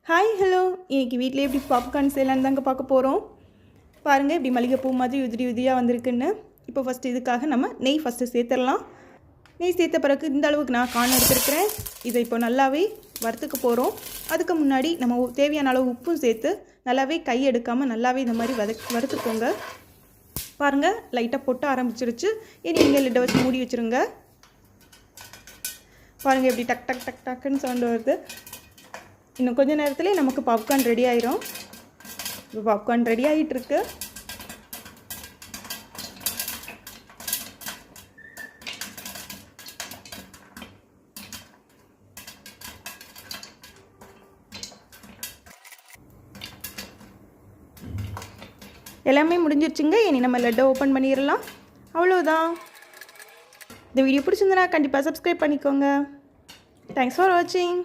Hi hello, இன்றைக்கி வீட்டிலே எப்படி பாப்கார்ன் செய்யலான்னு தாங்க பார்க்க போகிறோம். பாருங்கள் இப்படி மல்லிகைப்பூ மாதிரி உதிரியாக வந்திருக்குன்னு. இப்போ ஃபஸ்ட்டு இதுக்காக நம்ம நெய் ஃபஸ்ட்டு சேர்த்துடலாம். நெய் சேர்த்த பிறகு இந்த அளவுக்கு நான் கார்ன் எடுத்துருக்கிறேன். இதை இப்போ நல்லாவே வறுத்துக்க போகிறோம். அதுக்கு முன்னாடி நம்ம தேவையான அளவு உப்பும் சேர்த்து நல்லாவே கை எடுக்காமல் நல்லாவே இந்த மாதிரி வறுத்துக்கோங்க. பாருங்கள் லைட்டாக பொட்ட ஆரம்பிச்சிருச்சு. இனி நீங்கள் லிட்டை வச்சு மூடி வச்சுருங்க. பாருங்கள் எப்படி டக் டக் டக் டக்குன்னு சவுண்டு வருது. இன்னும் கொஞ்சம் நேரத்துலேயே நமக்கு பாப்கார்ன் ரெடி ஆயிரும். இப்போ பாப்கார்ன் ரெடி ஆகிட்டுருக்கு. எல்லாமே முடிஞ்சிருச்சுங்க. இனி நம்ம லட்டை ஓப்பன் பண்ணிடலாம். அவ்வளோதான். இந்த வீடியோ பிடிச்சிருந்தனா கண்டிப்பாக சப்ஸ்கிரைப் பண்ணிக்கோங்க. தேங்க்ஸ் ஃபார் வாட்சிங்.